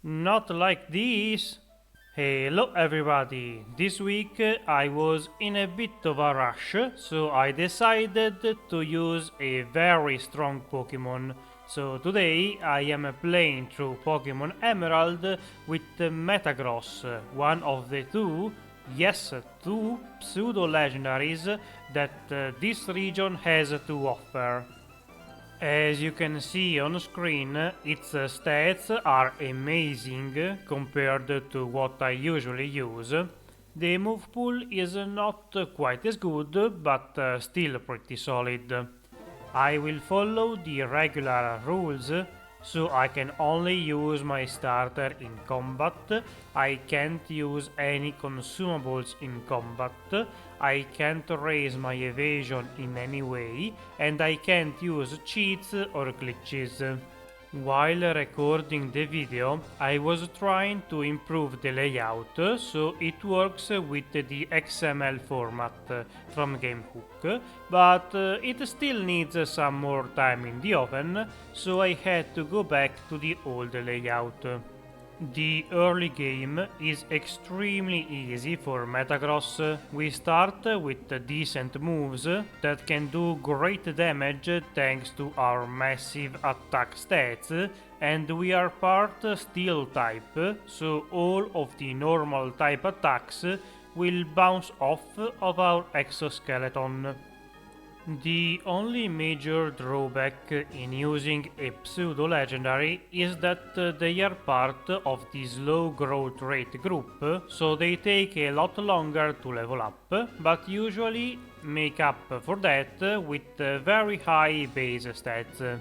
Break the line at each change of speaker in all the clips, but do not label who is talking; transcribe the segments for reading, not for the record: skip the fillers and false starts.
Not like this. Hello everybody. This week I was in a bit of a rush, so I decided to use a very strong Pokemon. So today I am playing through Pokemon Emerald with Metagross, one of the two, yes, two pseudo-legendaries that this region has to offer. As you can see on screen, its stats are amazing compared to what I usually use. The move pool is not quite as good, but still pretty solid. I will follow the regular rules, so I can only use my starter in combat, I can't use any consumables in combat, I can't raise my evasion in any way, and I can't use cheats or glitches. While recording the video, I was trying to improve the layout so it works with the XML format from GameHook, but it still needs some more time in the oven, so I had to go back to the old layout. The early game is extremely easy for Metagross. We start with decent moves that can do great damage thanks to our massive attack stats, and we are part Steel type, so all of the normal type attacks will bounce off of our exoskeleton. The only major drawback in using a pseudo-legendary is that they are part of the slow growth rate group, so they take a lot longer to level up, but usually make up for that with very high base stats.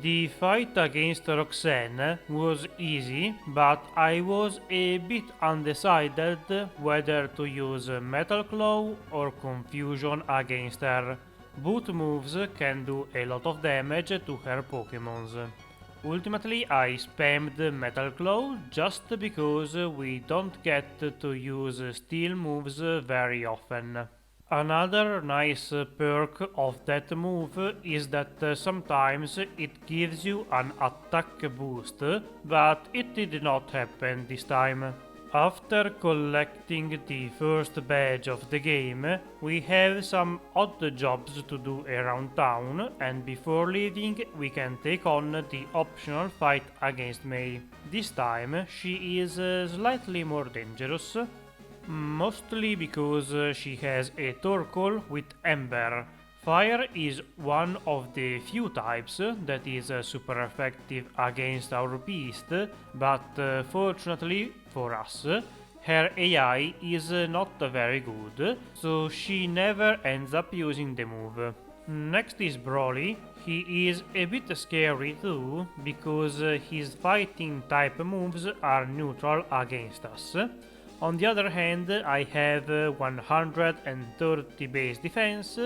The fight against Roxanne was easy, but I was a bit undecided whether to use Metal Claw or Confusion against her. Both moves can do a lot of damage to her Pokémons. Ultimately, I spammed Metal Claw just because we don't get to use steel moves very often. Another nice perk of that move is that sometimes it gives you an attack boost, but it did not happen this time. After collecting the first badge of the game, we have some odd jobs to do around town, and before leaving we can take on the optional fight against May. This time she is slightly more dangerous, mostly because she has a Torkoal with Ember. Fire is one of the few types that is super effective against our beast, but fortunately for us, her AI is not very good, so she never ends up using the move. Next is Brawly. He is a bit scary too, because his fighting type moves are neutral against us. On the other hand, I have 130 base defense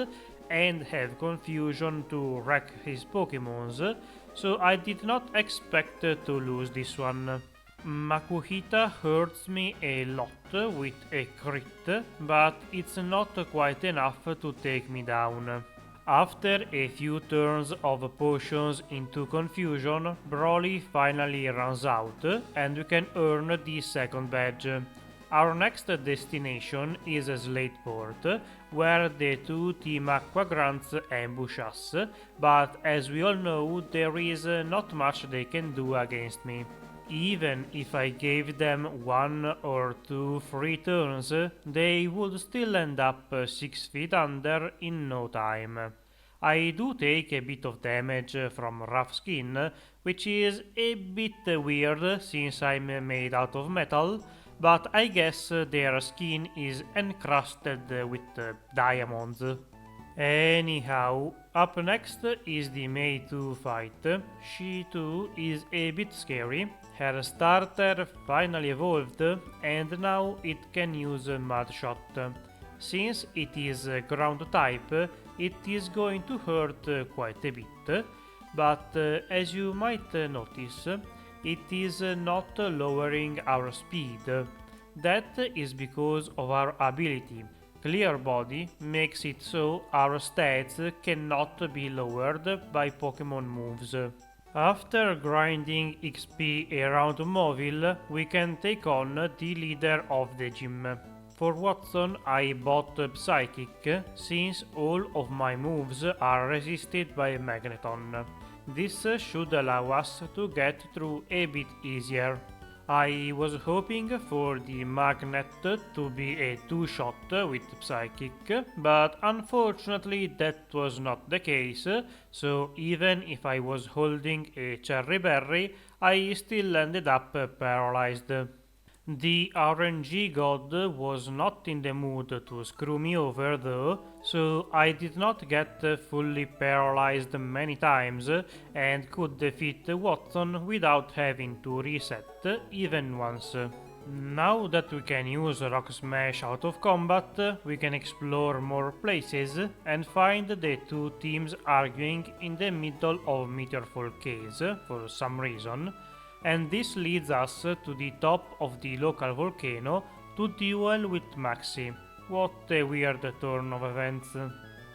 and have confusion to wreck his Pokémons, so I did not expect to lose this one. Makuhita hurts me a lot with a crit, but it's not quite enough to take me down. After a few turns of potions into confusion, Brawly finally runs out and we can earn the second badge. Our next destination is Slateport, where the two Team Aqua Grunts ambush us, but as we all know, there is not much they can do against me. Even if I gave them 1 or 2 free turns, they would still end up 6 feet under in no time. I do take a bit of damage from rough skin, which is a bit weird since I'm made out of metal, but I guess their skin is encrusted with diamonds. Anyhow, up next is the May 2 fight. She too is a bit scary. Her starter finally evolved and now it can use Mud Shot. Since it is ground type, it is going to hurt quite a bit, but as you might notice, it is not lowering our speed. That is because of our ability. Clear Body makes it so our stats cannot be lowered by Pokemon moves. After grinding XP around Moville, we can take on the leader of the gym. For Watson, I bought Psychic, since all of my moves are resisted by Magneton. This should allow us to get through a bit easier. I was hoping for the Magnet to be a two-shot with Psychic, but unfortunately that was not the case, so even if I was holding a Cherry Berry, I still ended up paralyzed. The RNG god was not in the mood to screw me over though, so I did not get fully paralyzed many times and could defeat Watson without having to reset even once. Now that we can use Rock Smash out of combat, we can explore more places and find the two teams arguing in the middle of Meteorfall Case for some reason, and this leads us to the top of the local volcano to duel with Maxi. What a weird turn of events.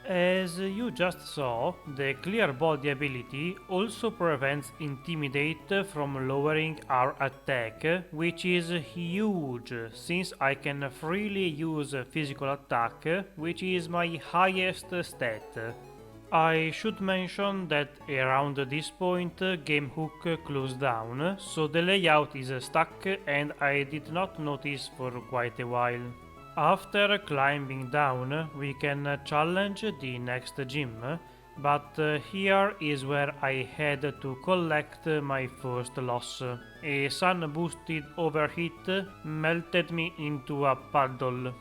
As you just saw, the Clear Body ability also prevents Intimidate from lowering our attack, which is huge since I can freely use physical attack, which is my highest stat. I should mention that around this point Game Hook closed down, so the layout is stuck and I did not notice for quite a while. After climbing down, we can challenge the next gym, but here is where I had to collect my first loss. A sun-boosted overheat melted me into a puddle.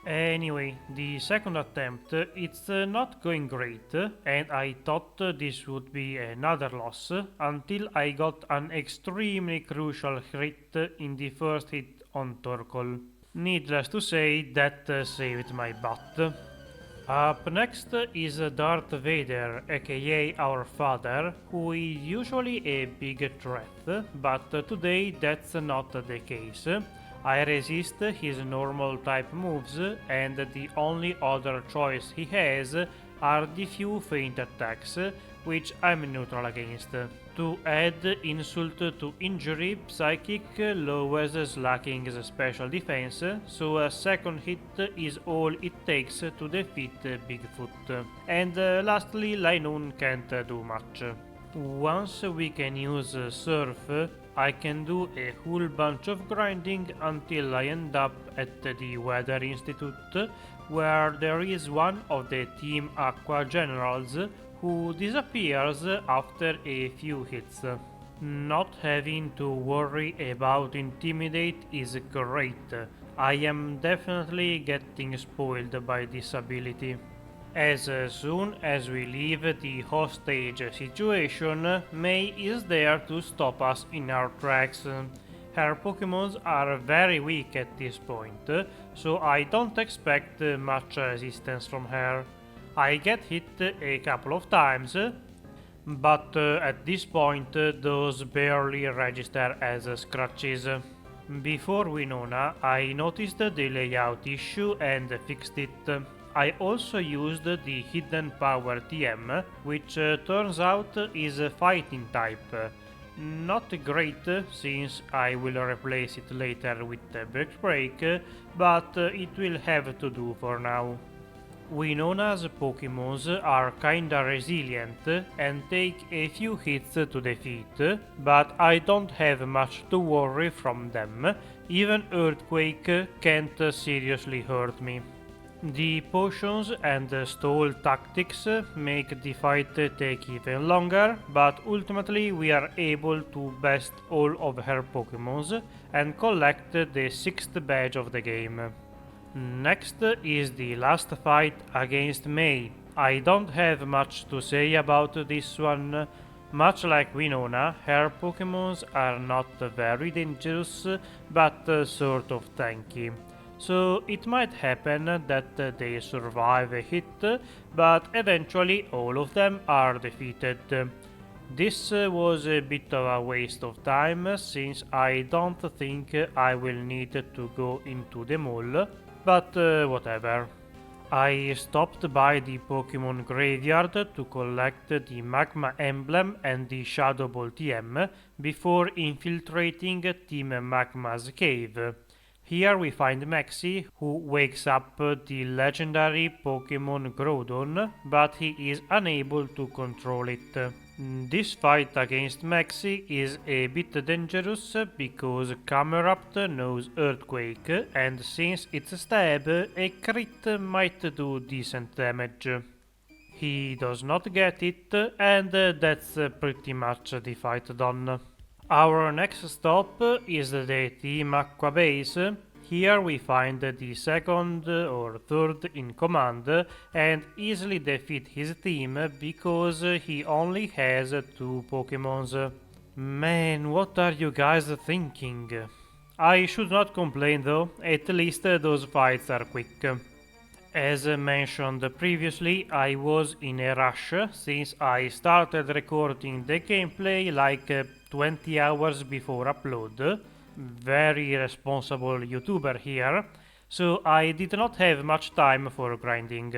Anyway, the second attempt, it's not going great, and I thought this would be another loss, until I got an extremely crucial crit in the first hit on Torkoal. Needless to say, that saved my butt. Up next is Darth Vader, aka our father, who is usually a big threat, but today that's not the case. I resist his normal type moves, and the only other choice he has are the few feint attacks, which I'm neutral against. To add insult to injury, Psychic lowers Slacking's special defense, so a second hit is all it takes to defeat Bigfoot. And lastly, Linoon can't do much. Once we can use Surf, I can do a whole bunch of grinding until I end up at the Weather Institute, where there is one of the Team Aqua Generals who disappears after a few hits. Not having to worry about Intimidate is great. I am definitely getting spoiled by this ability. As soon as we leave the hostage situation, May is there to stop us in our tracks. Her Pokémons are very weak at this point, so I don't expect much resistance from her. I get hit a couple of times, but at this point those barely register as scratches. Before Winona, I noticed the layout issue and fixed it. I also used the Hidden Power TM, which turns out is a fighting type. Not great, since I will replace it later with Break, but it will have to do for now. Winona's Pokémons are kinda resilient and take a few hits to defeat, but I don't have much to worry from them. Even Earthquake can't seriously hurt me. The potions and stall tactics make the fight take even longer, but ultimately we are able to best all of her Pokémons and collect the 6th badge of the game. Next is the last fight against May. I don't have much to say about this one. Much like Winona, her Pokémons are not very dangerous, but sort of tanky. So it might happen that they survive a hit, but eventually all of them are defeated. This was a bit of a waste of time, since I don't think I will need to go into the mall, but whatever. I stopped by the Pokemon graveyard to collect the Magma Emblem and the Shadow Ball TM before infiltrating Team Magma's cave. Here we find Maxi, who wakes up the legendary Pokemon Groudon, but he is unable to control it. This fight against Maxi is a bit dangerous because Camerupt knows Earthquake, and since it's a stab, a crit might do decent damage. He does not get it, and that's pretty much the fight done. Our next stop is the Team Aqua base. Here we find the second or third in command and easily defeat his team because he only has 2 Pokemons. Man, what are you guys thinking? I should not complain though, at least those fights are quick. As mentioned previously, I was in a rush since I started recording the gameplay like 20 hours before upload. Very responsible YouTuber here, so I did not have much time for grinding.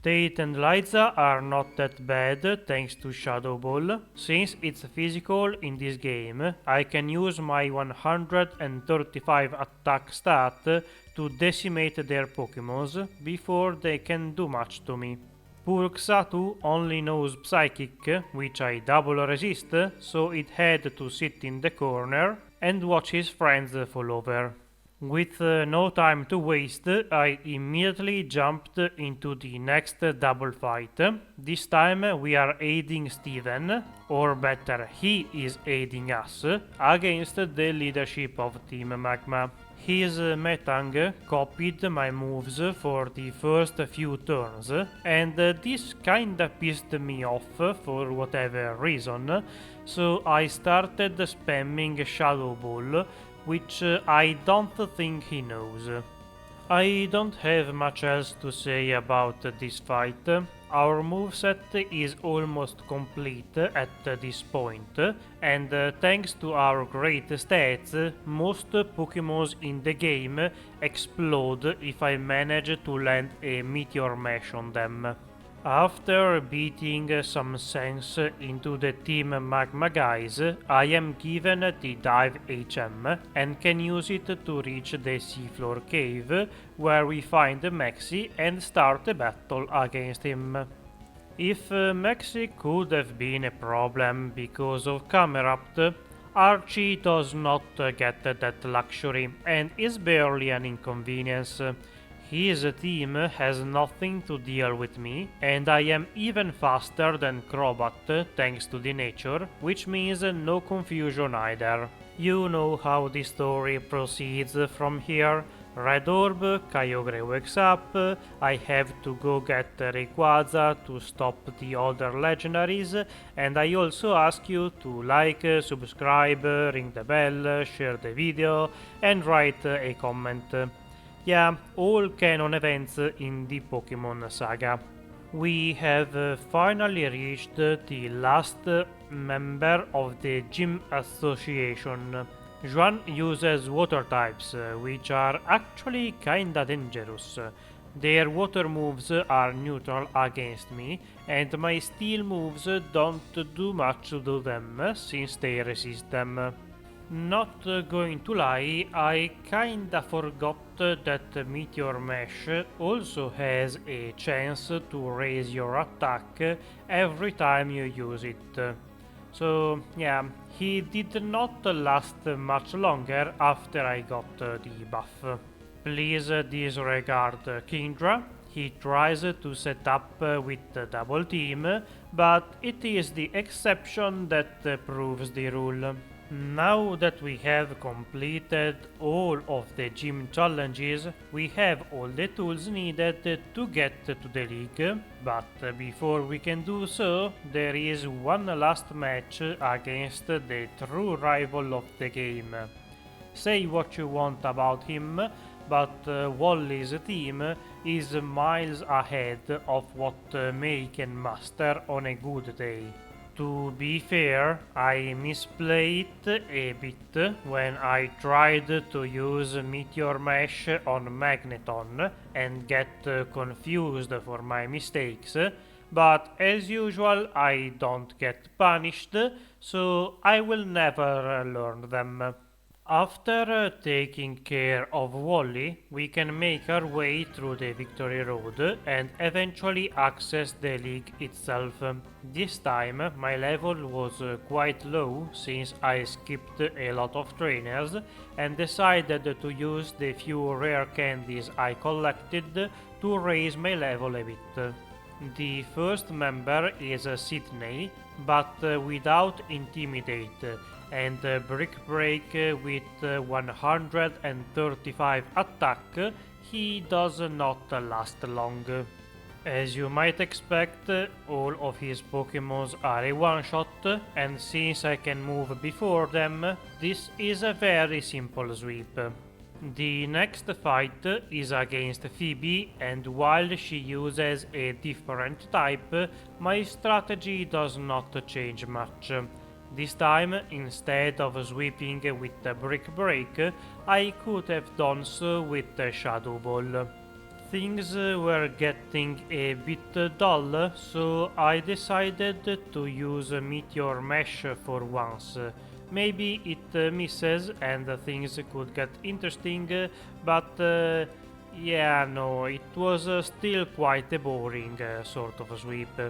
Tate and Liza are not that bad thanks to Shadow Ball. Since it's physical in this game, I can use my 135 attack stat to decimate their Pokemons before they can do much to me. Poor Xatu only knows Psychic, which I double resist, so it had to sit in the corner and watch his friends fall over. With no time to waste, I immediately jumped into the next double fight. This time we are aiding Steven, or better, he is aiding us, against the leadership of Team Magma. His Metang copied my moves for the first few turns, and this kinda pissed me off for whatever reason, so I started spamming Shadow Ball, which I don't think he knows. I don't have much else to say about this fight. Our moveset is almost complete at this point, and thanks to our great stats, most Pokemons in the game explode if I manage to land a Meteor Mash on them. After beating some sense into the Team Magma guys, I am given the Dive HM and can use it to reach the Seafloor Cave, where we find Maxi and start a battle against him. If Maxi could have been a problem because of Camerupt, Archie does not get that luxury and is barely an inconvenience. His team has nothing to deal with me, and I am even faster than Crobat thanks to the nature, which means no confusion either. You know how the story proceeds from here. Red Orb, Kyogre wakes up, I have to go get Rayquaza to stop the other legendaries, and I also ask you to like, subscribe, ring the bell, share the video, and write a comment. Yeah, all canon events in the Pokemon saga. We have finally reached the last member of the Gym Association. Juan uses water types, which are actually kinda dangerous. Their water moves are neutral against me, and my steel moves don't do much to them since they resist them. Not going to lie, I kinda forgot that Meteor Mash also has a chance to raise your attack every time you use it. So yeah, he did not last much longer after I got the buff. Please disregard Kingdra. He tries to set up with double team, but it is the exception that proves the rule. Now that we have completed all of the gym challenges, we have all the tools needed to get to the league, but before we can do so, there is one last match against the true rival of the game. Say what you want about him, but Wally's team is miles ahead of what May can muster on a good day. To be fair, I misplayed a bit when I tried to use Meteor Mesh on Magneton and get confused for my mistakes, but as usual I don't get punished, so I will never learn them. After taking care of Wally, we can make our way through the Victory Road and eventually access the league itself. This time my level was quite low since I skipped a lot of trainers and decided to use the few rare candies I collected to raise my level a bit. The first member is Sidney, but without Intimidate, and Brick Break with 135 attack, he does not last long. As you might expect, all of his Pokémons are a one-shot, and since I can move before them, this is a very simple sweep. The next fight is against Pheobe, and while she uses a different type, my strategy does not change much. This time, instead of sweeping with the Brick Break, I could have done so with the Shadow Ball. Things were getting a bit dull, so I decided to use Meteor Mesh for once. Maybe it misses and things could get interesting, but yeah, no, it was still quite a boring sort of sweep.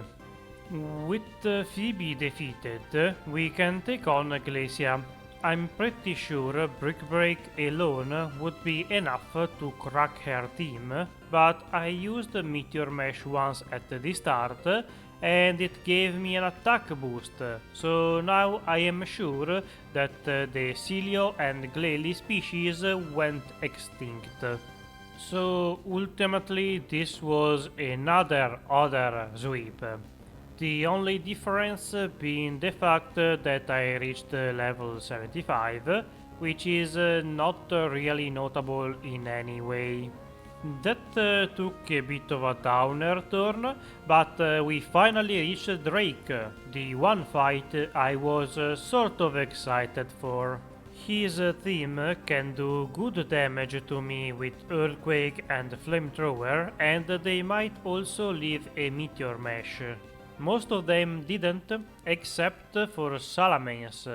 With Phoebe defeated, we can take on Glacia. I'm pretty sure Brick Break alone would be enough to crack her team, but I used Meteor Mesh once at the start and it gave me an attack boost, so now I am sure that the Celio and Glalie species went extinct. So ultimately this was another other sweep. The only difference being the fact that I reached level 75, which is not really notable in any way. That took a bit of a downer turn, but we finally reached Drake, the one fight I was sort of excited for. His team can do good damage to me with Earthquake and Flamethrower, and they might also leave a Meteor Mesh. Most of them didn't, except for Salamence,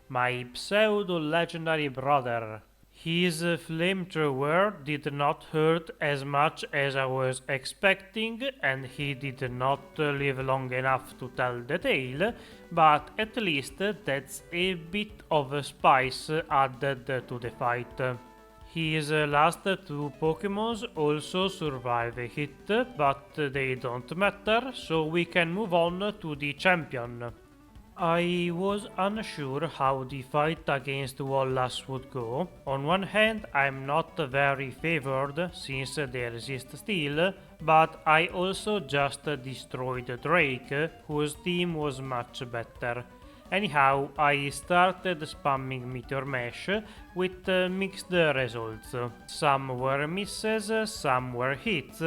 my pseudo-legendary brother. His flamethrower did not hurt as much as I was expecting, and he did not live long enough to tell the tale, but at least that's a bit of spice added to the fight. His last two Pokémons also survive a hit, but they don't matter, so we can move on to the champion. I was unsure how the fight against Wallace would go. On one hand, I'm not very favored since they resist steel, but I also just destroyed Drake, whose team was much better. Anyhow, I started spamming Meteor Mesh with mixed results. Some were misses, some were hits.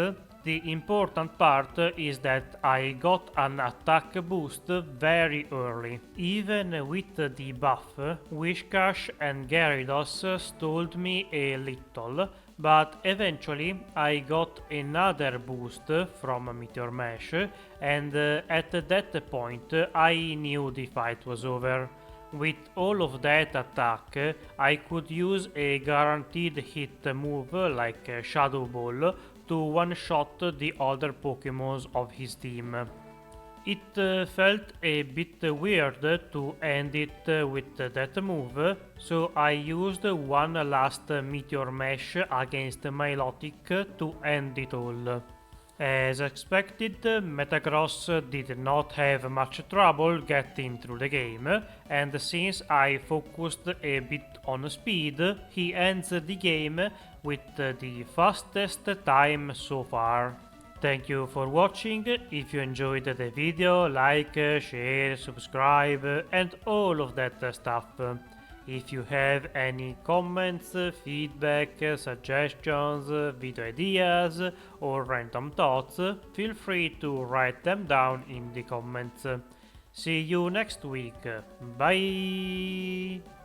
The important part is that I got an attack boost very early. Even with the buff, Whiscash and Gyarados stalled me a little, but eventually I got another boost from Meteor Mesh, and at that point I knew the fight was over. With all of that attack, I could use a guaranteed hit move like Shadow Ball to one-shot the other Pokémons of his team. It felt a bit weird to end it with that move, so I used one last Meteor Mesh against Milotic to end it all. As expected, Metagross did not have much trouble getting through the game, and since I focused a bit on speed, he ends the game with the fastest time so far. Thank you for watching. If you enjoyed the video, like, share, subscribe and all of that stuff. If you have any comments, feedback, suggestions, video ideas or random thoughts, feel free to write them down in the comments. See you next week. Bye!